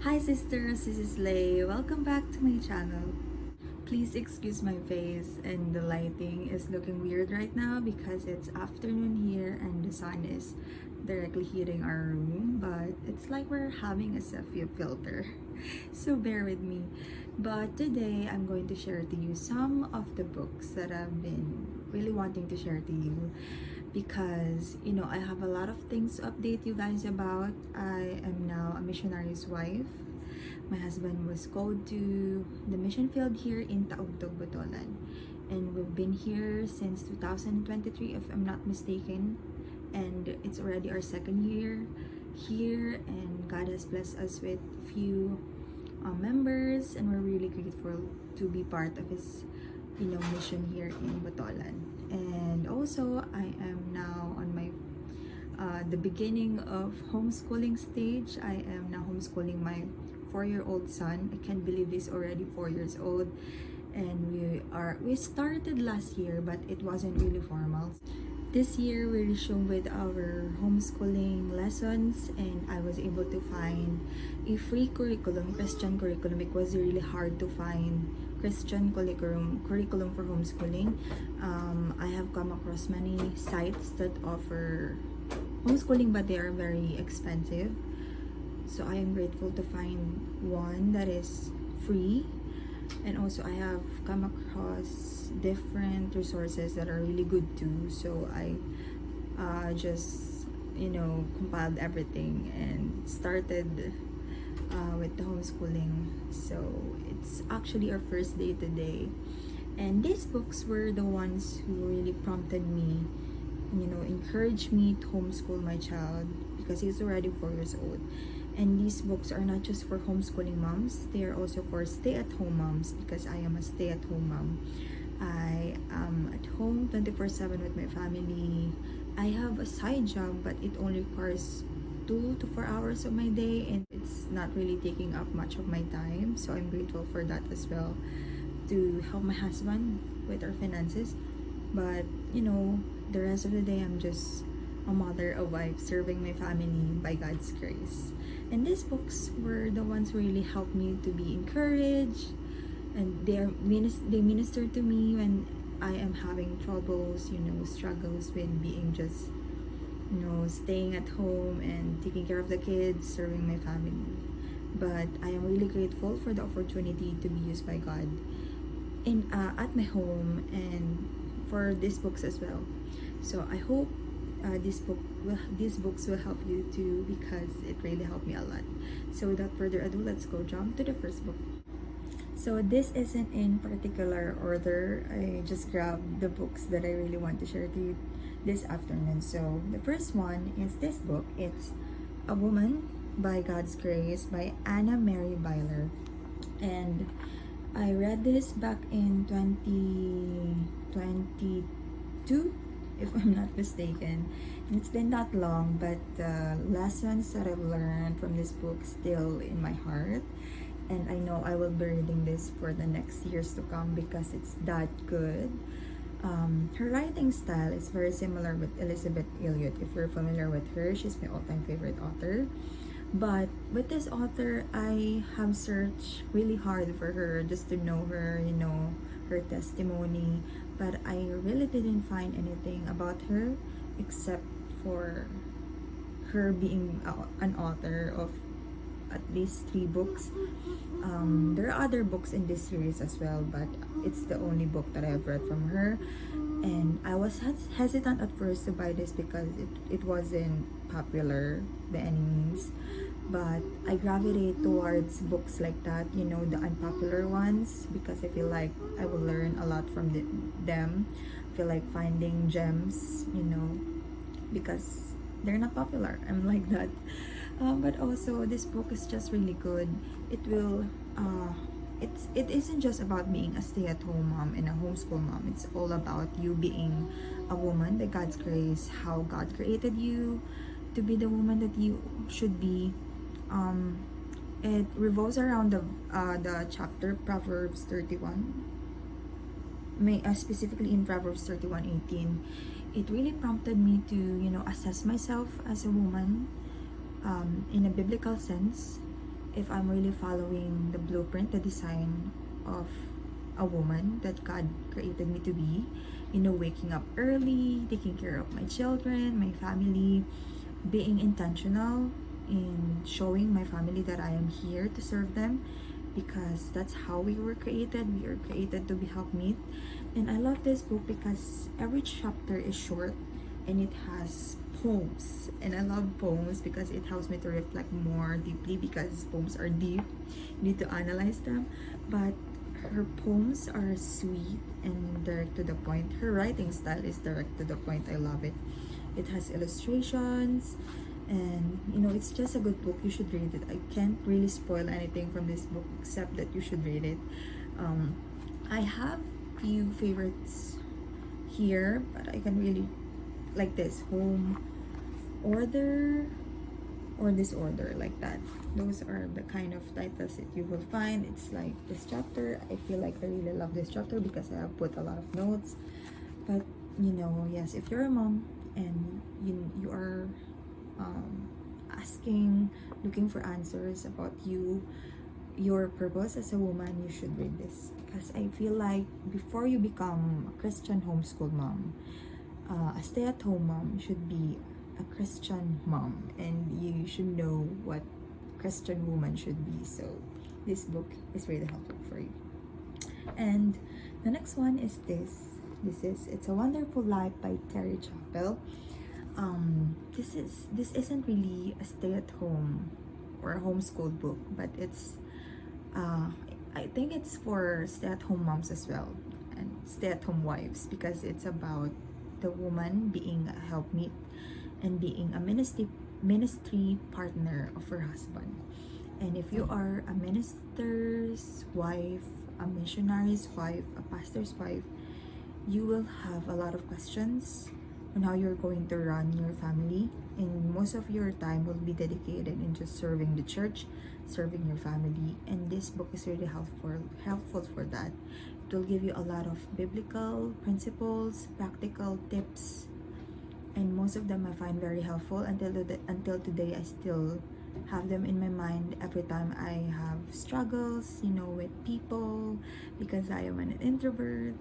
Hi sisters, this is Lay. Welcome back to my channel. Please excuse my face and the lighting is looking weird right now because it's afternoon here and the sun is directly hitting our room, but it's like we're having a selfie filter. So bear with me. But today I'm going to share to you some of the books that I've been really wanting to share to you because I have a lot of things to update you guys about. I am now a missionary's wife. My husband was called to the mission field here in Taugtog, Botolan, and we've been here since 2023 if I'm not mistaken, and it's already our second year here, and God has blessed us with few members, and we're really grateful to be part of his mission here in Botolan. And also I am now on my the beginning of homeschooling stage. I am now homeschooling my 4-year-old son. I can't believe he's already 4 years old, and we started last year, but it wasn't really formal. This year we resumed with our homeschooling lessons, and I was able to find a free curriculum, Christian curriculum. It was really hard to find Christian curriculum for homeschooling. I have come across many sites that offer homeschooling, but they are very expensive. So I am grateful to find one that is free, and also I have come across different resources that are really good too. So I just compiled everything and started with the homeschooling. So it's actually our first day today, and these books were the ones who really prompted me, encouraged me to homeschool my child because he's already 4 years old. And these books are not just for homeschooling moms, they are also for stay-at-home moms because I am a stay-at-home mom. I am at home 24/7 with my family. I have a side job, but it only requires 2 to 4 hours of my day, and it's not really taking up much of my time. So I'm grateful for that as well, to help my husband with our finances. But the rest of the day I'm just a mother, a wife, serving my family by God's grace. And these books were the ones who really helped me to be encouraged, and they minister to me when I am having troubles, struggles with being just, staying at home and taking care of the kids, serving my family. But I am really grateful for the opportunity to be used by God in at my home and for these books as well. So I hope these books will help you too, because it really helped me a lot. So without further ado, let's go jump to the first book. So this isn't in particular order. I just grabbed the books that I really want to share to you this afternoon. So the first one is this book. It's A Woman by God's Grace by Anna Mary Byler. And I read this back in 2022, if I'm not mistaken. And it's been that long, but the lessons that I've learned from this book still in my heart. And I know I will be reading this for the next years to come because it's that good. Her writing style is very similar with Elisabeth Elliot. If you're familiar with her, she's my all-time favorite author. But with this author, I have searched really hard for her just to know her, her testimony. But I really didn't find anything about her except for her being an author of at least 3 books. There are other books in this series as well, but it's the only book that I've read from her. And I was hesitant at first to buy this because it wasn't popular by any means. But I gravitate towards books like that, the unpopular ones, because I feel like I will learn a lot from them. I feel like finding gems, because they're not popular. I'm like that. But also this book is just really good. It isn't just about being a stay-at-home mom and a homeschool mom. It's all about you being a woman by God's grace, how God created you to be the woman that you should be. It revolves around the chapter Proverbs 31. Specifically in Proverbs 31:18. It really prompted me to assess myself as a woman in a biblical sense, if I'm really following the blueprint, the design of a woman that God created me to be. You know, waking up early, taking care of my children, my family, being intentional in showing my family that I am here to serve them, because that's how we were created. We are created to be helpmeet. And I love this book because every chapter is short and it has poems. And I love poems because it helps me to reflect more deeply, because poems are deep. You need to analyze them. But her poems are sweet and direct to the point. Her writing style is direct to the point. I love it. It has illustrations, and you know, it's just a good book. You should read it. I can't really spoil anything from this book except that you should read it. I have few favorites here, but I can really like this home order or disorder, like that. Those are the kind of titles that you will find. It's like this chapter. I feel like I really love this chapter because I have put a lot of notes. But you know, yes, if you're a mom and you are asking, looking for answers about your purpose as a woman, you should read this, because I feel like before you become a Christian homeschool mom, a stay-at-home mom should be a Christian mom, and you should know what Christian woman should be. So this book is really helpful for you. And the next one is this is It's a Wonderful Life by Terry Chappell. This isn't really a stay-at-home or a homeschool book, but it's I think it's for stay-at-home moms as well, and stay-at-home wives, because it's about the woman being a helpmeet and being a ministry partner of her husband. And if you are a minister's wife, a missionary's wife, a pastor's wife, you will have a lot of questions on how you're going to run your family, and most of your time will be dedicated in just serving the church, serving your family. And this book is really helpful for that. It will give you a lot of biblical principles, practical tips, and most of them I find very helpful. Until today, I still have them in my mind every time I have struggles, you know, with people, because I am an introvert.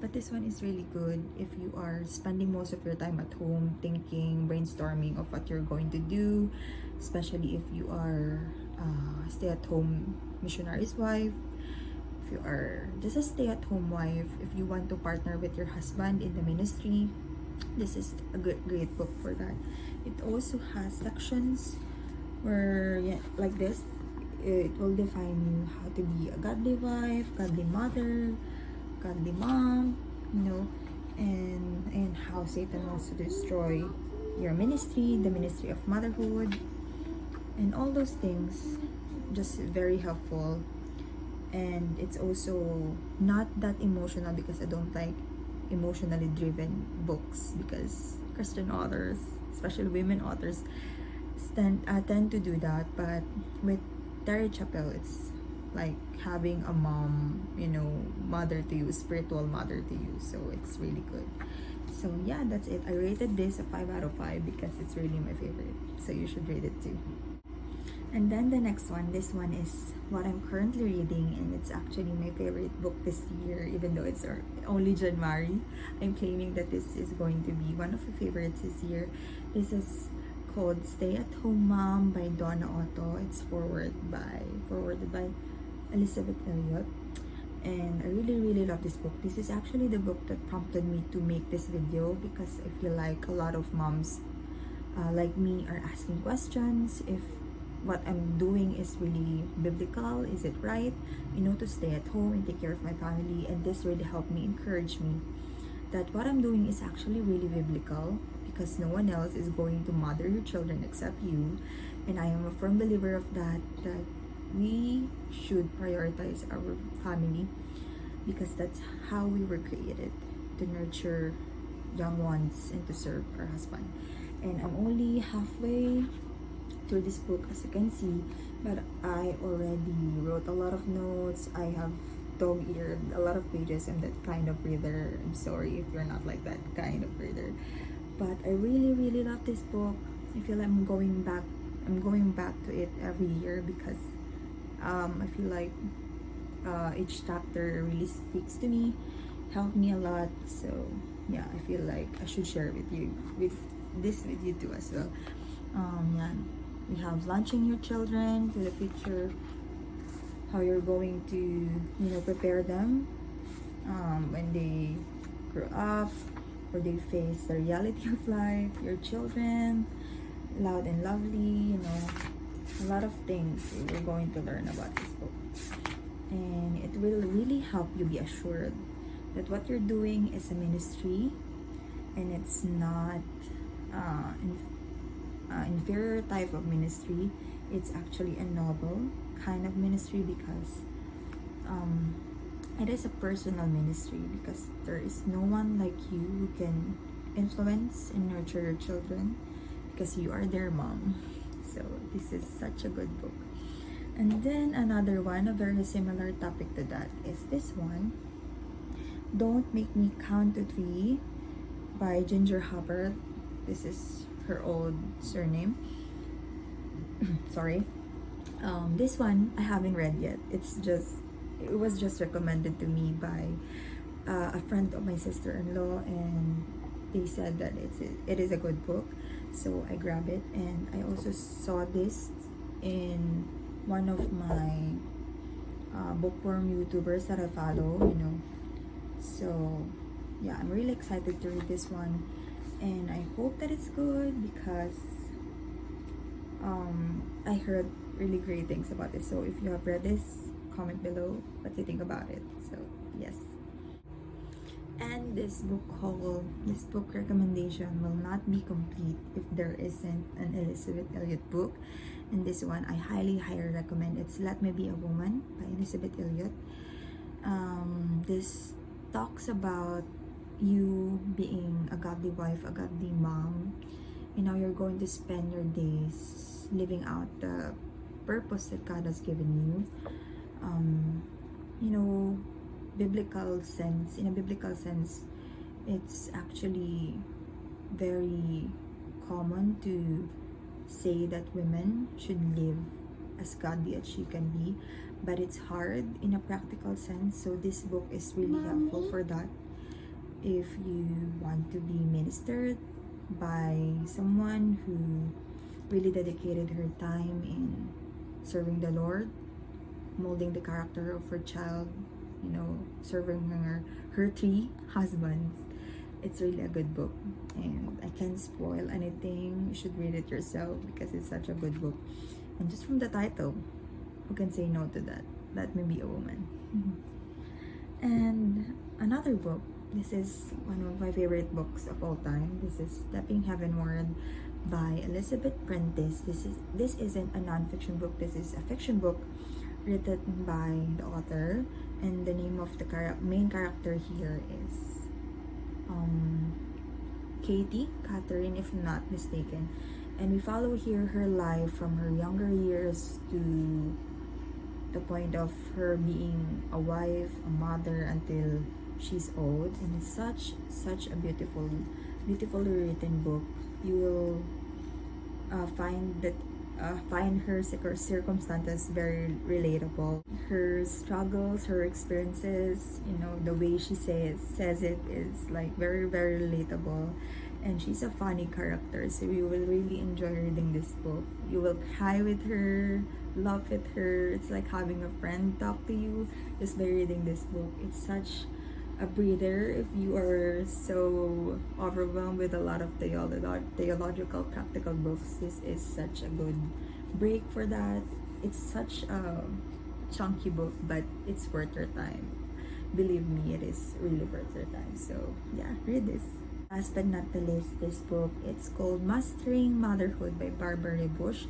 But this one is really good if you are spending most of your time at home thinking, brainstorming of what you're going to do, especially if you are a stay-at-home missionary's wife, if you are just a stay-at-home wife, if you want to partner with your husband in the ministry, this is a great book for that. It also has sections where, yeah, like this, it will define you how to be a godly wife, godly mother, godly mom, you know, and how Satan wants to destroy your ministry, the ministry of motherhood, and all those things. Just very helpful. And it's also not that emotional, because I don't like emotionally driven books, because Christian authors, especially women authors, tend to do that. But with Terry Chappell, it's like having a mom, you know, mother to you, spiritual mother to you. So it's really good. So yeah, that's it. I rated this a 5 out of 5 because it's really my favorite. So you should read it too. And then the next one, this one is what I'm currently reading, and it's actually my favorite book this year, even though it's only January. I'm claiming that this is going to be one of my favorites this year. This is called Stay at Home Mom by Donna Otto. It's forwarded by Elisabeth, Elliot. And I really love this book. This is actually the book that prompted me to make this video, because I feel like a lot of moms like me are asking questions if what I'm doing is really biblical, is it right, you know, to stay at home and take care of my family. And this really helped me, encourage me that what I'm doing is actually really biblical, because no one else is going to mother your children except you. And I am a firm believer of that we should prioritize our family, because that's how we were created, to nurture young ones and to serve our husband. And I'm only halfway through this book, as you can see, but I already wrote a lot of notes. I have dog-eared a lot of pages. I'm that kind of reader. I'm sorry if you're not like that kind of reader, but I really love this book. I feel I'm going back to it every year, because I feel like each chapter really speaks to me, helped me a lot. So yeah, I feel like I should share with you with you too as well. Yeah, we have launching your children to the future, how you're going to prepare them when they grow up or they face the reality of life. Your children, loud and lovely, a lot of things you're going to learn about this book, and it will really help you be assured that what you're doing is a ministry, and it's not inferior type of ministry. It's actually a noble kind of ministry, because it is a personal ministry, because there is no one like you who can influence and nurture your children, because you are their mom. So this is such a good book. And then another one, a very similar topic to that, is this one, Don't Make Me Count to Three by Ginger Hubbard. This is her old surname. Sorry. This one I haven't read yet. It was just recommended to me by a friend of my sister-in-law, and they said that it is a good book, so I grabbed it. And I also saw this in one of my bookworm YouTubers that I follow, So yeah, I'm really excited to read this one, and I hope that it's good, because I heard really great things about it. So if you have read this, comment below what you think about it. So yes. And this book recommendation will not be complete if there isn't an Elisabeth Elliot book. And this one I highly recommend. It's Let Me Be a Woman by Elisabeth Elliot. This talks about you being a godly wife, a godly mom. You're going to spend your days living out the purpose that God has given you. In a biblical sense, it's actually very common to say that women should live as godly as she can be, but it's hard in a practical sense. So this book is really helpful for that. If you want to be ministered by someone who really dedicated her time in serving the Lord, molding the character of her child, serving her 3 husbands, it's really a good book. And I can't spoil anything. You should read it yourself, because it's such a good book. And just from the title, who can say no to that? Let Me Be a Woman. And another book, this is one of my favorite books of all time. This is Stepping Heavenward by Elisabeth Prentiss. This isn't a non-fiction book. This is a fiction book written by the author, and the name of the main character here is Catherine, if I'm not mistaken. And we follow here her life from her younger years to the point of her being a wife, a mother, until she's old. And it's such a beautifully written book. You will find her circumstances very relatable. Her struggles, her experiences, the way she says it is like very relatable. And she's a funny character, so you will really enjoy reading this book. You will cry with her, laugh with her. It's like having a friend talk to you just by reading this book. It's such a breather if you are so overwhelmed with a lot of theological practical books. This is such a good break for that. It's such a chunky book, but it's worth your time. Believe me, it is really worth your time. So yeah, read this. Last but not the least, this book, it's called Mastering Motherhood by Barbara Bush.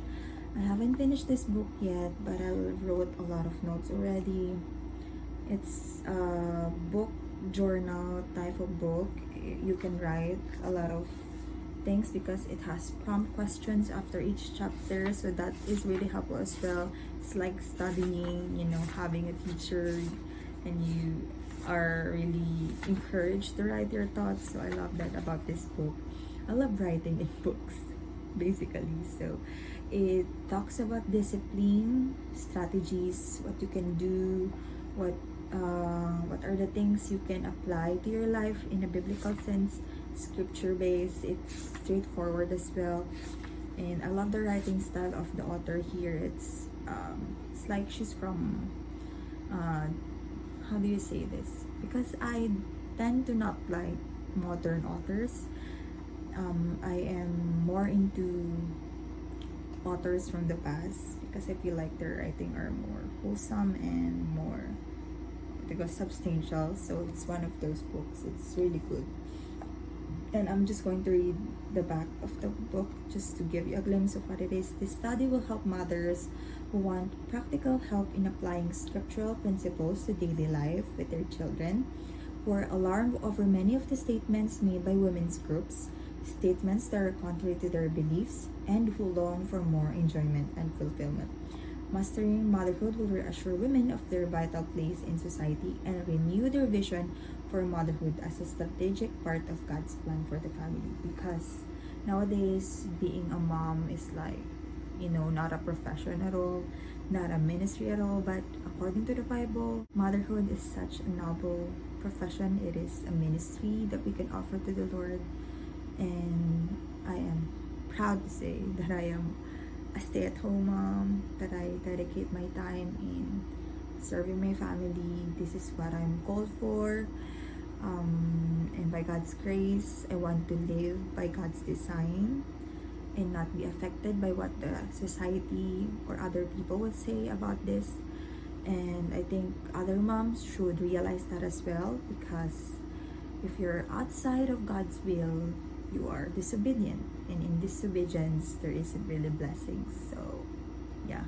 I haven't finished this book yet, but I wrote a lot of notes already. It's a book journal type of book. You can write a lot of things because it has prompt questions after each chapter, so that is really helpful as well. It's like studying, having a teacher, and you are really encouraged to write your thoughts. So I love that about this book. I love writing in books, basically. So It talks about discipline, strategies, what you can do, what what are the things you can apply to your life in a biblical sense, scripture based. It's straightforward as well, and I love the writing style of the author here. It's like she's from how do you say this? Because I tend to not like modern authors. I am more into authors from the past because I feel like their writing are more wholesome and more because substantial. So it's one of those books. It's really good. And I'm just going to read the back of the book just to give you a glimpse of what it is. This study will help mothers who want practical help in applying scriptural principles to daily life with their children, who are alarmed over many of the statements made by women's groups, statements that are contrary to their beliefs, and who long for more enjoyment and fulfillment. Mastering motherhood will reassure women of their vital place in society and renew their vision for motherhood as a strategic part of God's plan for the family. Because nowadays, being a mom is like, not a profession at all, not a ministry at all, but according to the Bible, motherhood is such a noble profession. It is a ministry that we can offer to the Lord. And I am proud to say that I am a stay-at-home mom, that I dedicate my time in serving my family. This is what I'm called for. And by God's grace, I want to live by God's design and not be affected by what the society or other people would say about this. And I think other moms should realize that as well, because if you're outside of God's will, you are disobedient, and in disobedience there isn't really blessings. So yeah,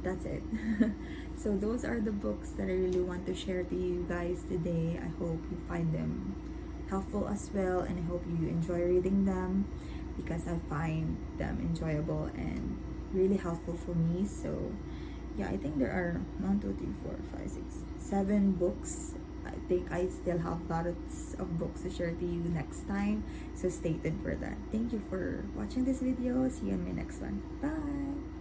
that's it. So those are the books that I really want to share to you guys today. I hope you find them helpful as well, and I hope you enjoy reading them, because I find them enjoyable and really helpful for me. So yeah, I think there are 1, 2, 3, 4, 5, 6, 7 books. I think I still have lots of books to share to you next time, so stay tuned for that. Thank you for watching this video. See you in my next one. Bye!